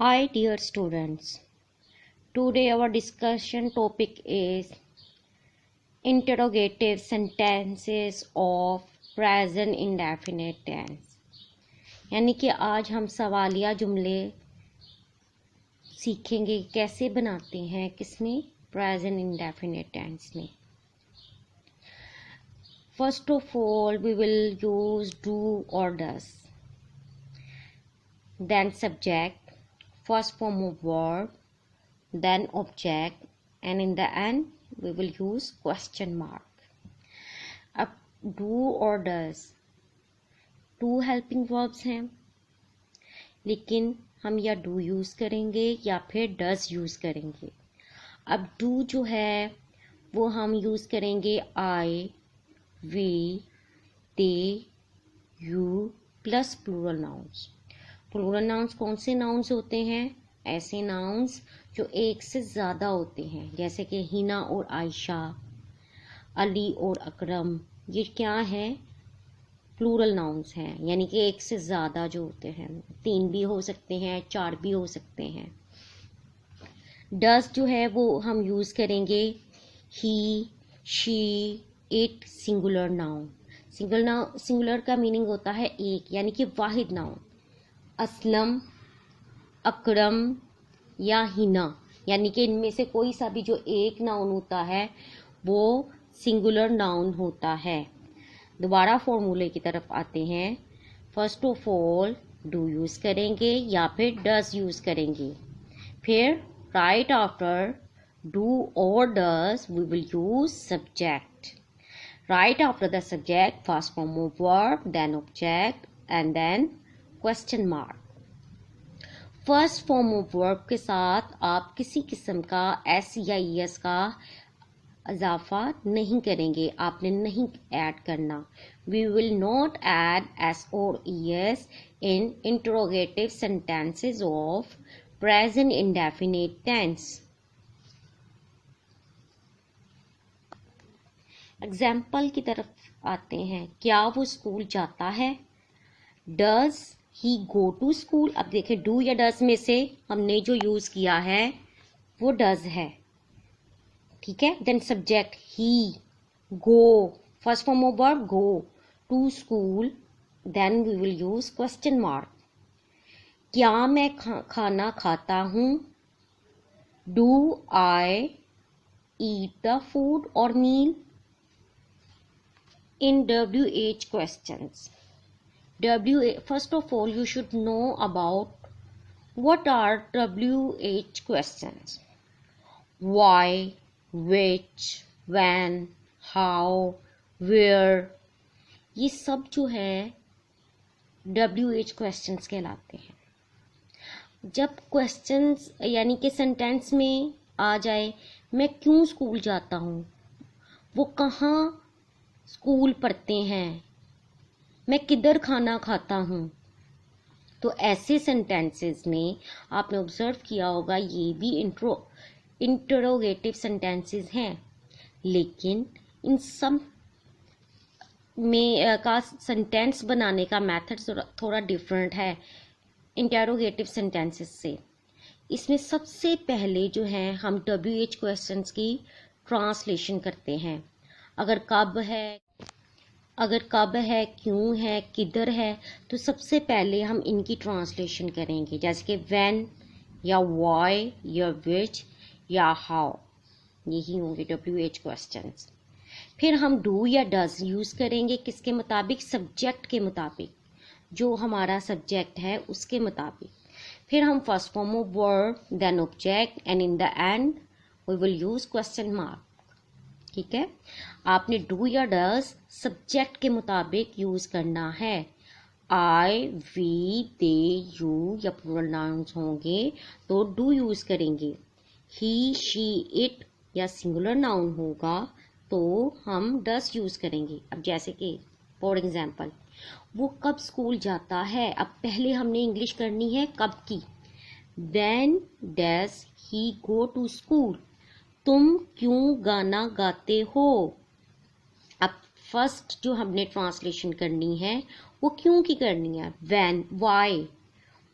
Hi dear students, today our discussion topic is interrogative sentences of present indefinite tense। यानी कि आज हम सवालिया जुमले सीखेंगे कैसे बनाते हैं किसमें, प्रेजेंट इंडेफिनिट टेंस में। First of all we will use do or does, then subject, first form of verb, then object, and in the end we will use question mark। अब do और does टू हेल्पिंग वर्ब्स हैं, लेकिन हम या do use करेंगे या फिर does use करेंगे। अब डू जो है वो हम यूज़ करेंगे I, we, they, you plus plural nouns. Plural nouns कौन से नाउन्स होते हैं? ऐसे नाउन्स जो एक से ज़्यादा होते हैं, जैसे कि हिना और आयशा, अली और अकरम। ये क्या है? प्लूरल नाउन्स हैं, यानी कि एक से ज़्यादा जो होते हैं, 3 भी हो सकते हैं, 4 भी हो सकते हैं। डज जो है वो हम यूज़ करेंगे he, she, it, singular noun. Singular का मीनिंग होता है एक, यानी कि वाहिद नाउन। असलम, अकरम या हिना, यानी कि इनमें से कोई सा भी जो एक नाउन होता है वो सिंगुलर नाउन होता है। दोबारा फॉर्मूले की तरफ आते हैं। First of all do use करेंगे या फिर डज यूज़ करेंगे। फिर राइट आफ्टर डू और does we will use subject. Right after the subject first form of verb, then object and then question mark. First form of verb के साथ आप किसी किस्म का एस या ईएस का इजाफा नहीं करेंगे, आपने नहीं ऐड करना। We will not add S और ES in interrogative sentences of present indefinite tense. Example की तरफ आते हैं। क्या वो स्कूल जाता है? Does he go to school? अब देखें, डू या डज में से हमने जो यूज़ किया है वो डज है, ठीक है। Then subject he, go, first form of verb go to school, then we will use question mark. क्या मैं खाना खाता हूँ? Do I eat the food और meal? In WH questions, first of all you should know about what are WH questions. Why, which, when, how, where, ये सब जो है WH क्वेश्चंस कहलाते हैं। जब क्वेश्चंस यानी कि सेंटेंस में आ जाए, मैं क्यों स्कूल जाता हूँ, वो कहाँ स्कूल पढ़ते हैं, मैं किधर खाना खाता हूँ, तो ऐसे सेंटेंसेस में आपने ऑब्जर्व किया होगा ये भी इंटरोगेटिव सेंटेंसेस हैं, लेकिन इन सब में का सेंटेंस बनाने का मेथड थोड़ा डिफरेंट है इंटरोगेटिव सेंटेंसेस से। इसमें सबसे पहले जो है हम WH क्वेश्चंस की ट्रांसलेशन करते हैं। अगर कब है, क्यों है, किधर है, तो सबसे पहले हम इनकी ट्रांसलेशन करेंगे, जैसे कि व्हेन या व्हाई या व्हिच या हाउ, यही होंगे WH क्वेश्चंस। फिर हम डू या डज यूज़ करेंगे, किसके मुताबिक? सब्जेक्ट के मुताबिक, जो हमारा सब्जेक्ट है उसके मुताबिक। फिर हम first form of verb, then object and in the end we will use question mark, ठीक है। आपने डू या डज सब्जेक्ट के मुताबिक यूज़ करना है। आई, वी, दे, यू या प्लूरल नाउन्स होंगे तो डू यूज़ करेंगे। ही, शी, इट या सिंगुलर नाउन होगा तो हम डज यूज़ करेंगे। अब जैसे कि फॉर एग्जाम्पल, वो कब स्कूल जाता है, अब पहले हमने इंग्लिश करनी है कब की। When does he go to school? तुम क्यों गाना गाते हो? अब फर्स्ट जो हमने ट्रांसलेशन करनी है वो क्यों की करनी है, when, why,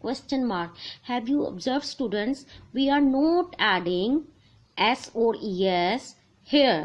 question mark. Have you observed, students, we are not adding s or es here.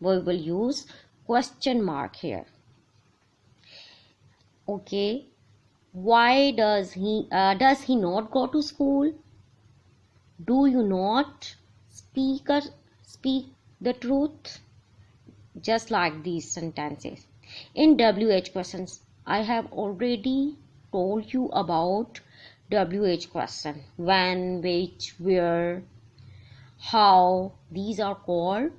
we will use question mark here. Okay, why does he not go to school? Do you not speak the truth? Just like these sentences. In WH questions, I have already told you about WH question. When, which, where, how, these are called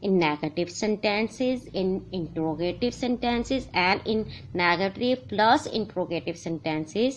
In negative sentences, in interrogative sentences and in negative plus interrogative sentences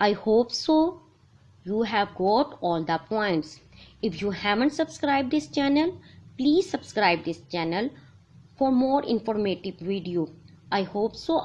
I hope so you have got all the points. If you haven't subscribed this channel, please subscribe this channel for more informative video. I hope so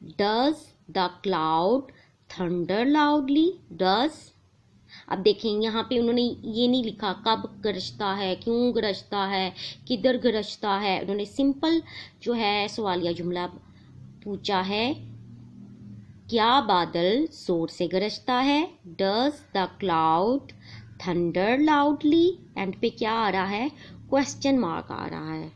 Does the cloud thunder loudly? Does, अब देखें यहाँ पे उन्होंने ये नहीं लिखा कब गरजता है, क्यों गरजता है, किधर गरजता है, उन्होंने सिंपल जो है सवालिया जुमला पूछा है, क्या बादल जोर से गरजता है? Does the cloud thunder loudly? And पे क्या आ रहा है? क्वेश्चन मार्क आ रहा है।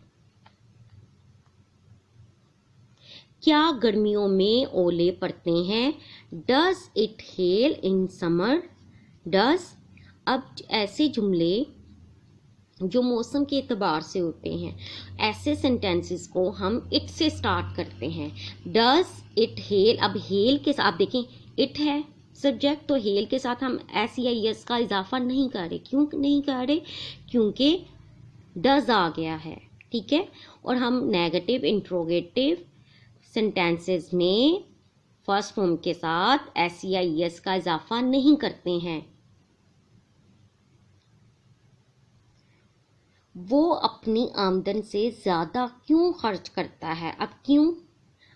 क्या गर्मियों में ओले पड़ते हैं? Does it hail in summer? Does, अब ऐसे जुमले जो मौसम के एतबार से होते हैं, ऐसे सेंटेंसेस को हम इट से स्टार्ट करते हैं। Does it hail, अब हेल के साथ देखें इट है सब्जेक्ट, तो हेल के साथ हम एस या यस का इजाफा नहीं कर रहे। क्यों नहीं कर रहे? क्योंकि डज आ गया है, ठीक है। और हम नेगेटिव इंट्रोगेटिव सेंटेंसेस में फर्स्ट फॉर्म के साथ एस या यस का इजाफा नहीं करते हैं। वो अपनी आमदन से ज़्यादा क्यों खर्च करता है? अब क्यों,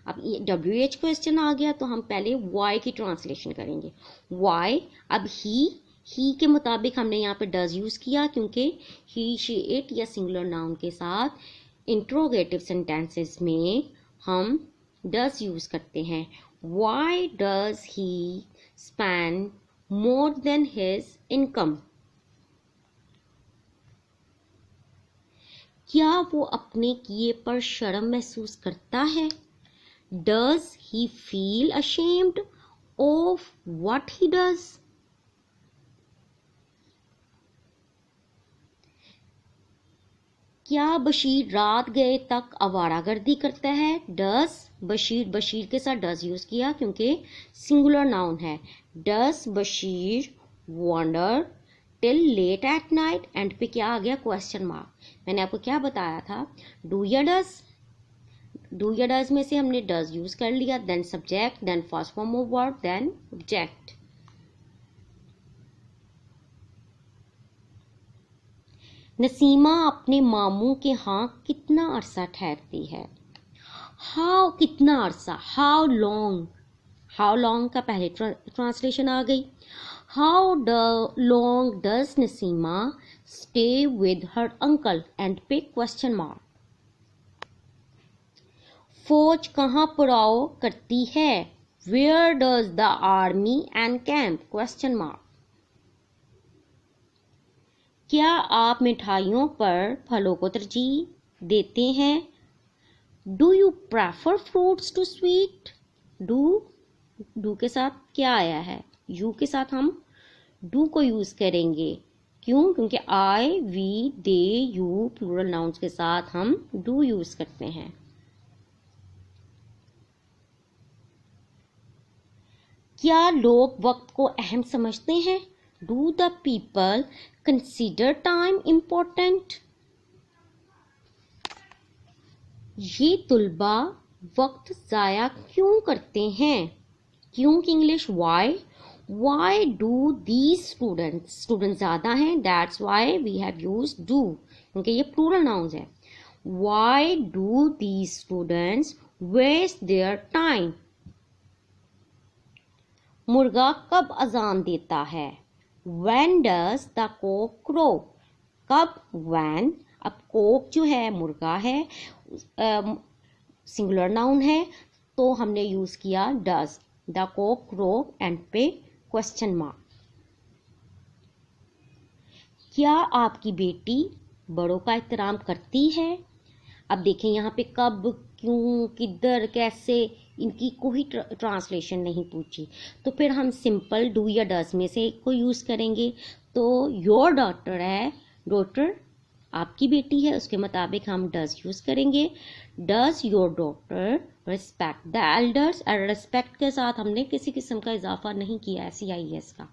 अब WH क्वेश्चन आ गया तो हम पहले वाई की ट्रांसलेशन करेंगे। वाई, अब ही के मुताबिक हमने यहाँ पे डज यूज़ किया क्योंकि ही शी इट या सिंगुलर नाउन के साथ इंट्रोगेटिव सेंटेंसेस में हम डज यूज़ करते हैं। Why does he spend more than his income? क्या वो अपने किए पर शर्म महसूस करता है? Does he feel ashamed of what he does? क्या बशीर रात गए तक आवारागर्दी करता है? Does, बशीर के साथ डज यूज किया क्योंकि सिंगुलर नाउन है। Does Bashir wander till late at night? And पे क्या आ गया? Question mark. मैंने आपको क्या बताया था? डू या डज में से हमने डज यूज कर लिया, then subject, then first form of verb, then object. Naseema अपने मामू के यहाँ कितना अरसा ठहरती है? हाउ, कितना अरसा, हाउ लॉन्ग का पहले ट्रांसलेशन आ गई। How long does Naseema stay with her uncle? End पे क्वेश्चन मार्क। फौज कहाँ पड़ाव करती है? Where does the army encamp? Question mark. क्या आप मिठाइयों पर फलों को तरजीह देते हैं? Do you prefer fruits to sweet? Do के साथ क्या आया है? यू के साथ हम डू को यूज करेंगे। क्यों? क्योंकि I, we, they, you plural nouns के साथ हम डू यूज करते हैं। क्या लोग वक्त को अहम समझते हैं? Do the people consider time important? ये तुलबा वक्त ज़ाया क्यों करते हैं? क्यों की English why do these students ज़्यादा हैं, that's why we have use do, क्योंकि ये प्लूरल नाउन्स है। Why do these students waste their time? मुर्गा कब अजान देता है? When does the cock crow? कब? When, अब कोक जो है मुर्गा है, सिंगुलर नाउन है, तो हमने यूज किया does, the cock crow and पे क्वेश्चन मार्क। क्या आपकी बेटी बड़ों का एहतराम करती है? अब देखें यहाँ पे कब, क्यों, किधर, कैसे, इनकी कोई ट्रांसलेशन नहीं पूछी, तो फिर हम सिंपल डू या डज में से एक को यूज़ करेंगे। तो योर डॉटर है, डॉटर आपकी बेटी है, उसके मुताबिक हम डज यूज़ करेंगे। Does your daughter respect the elders? और रिस्पेक्ट के साथ हमने किसी किस्म का इजाफा नहीं किया है CIS का,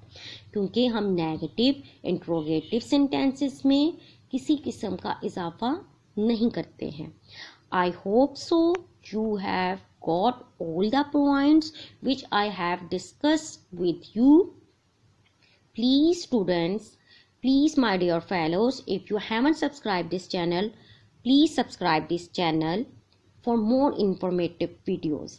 क्योंकि हम नेगेटिव इंट्रोगेटिव सेंटेंसेस में किसी किस्म का इजाफा नहीं करते हैं। I hope so you have got all the points which I have discussed with you. Please students, please my dear fellows, if you haven't subscribed this channel, please subscribe this channel for more informative videos.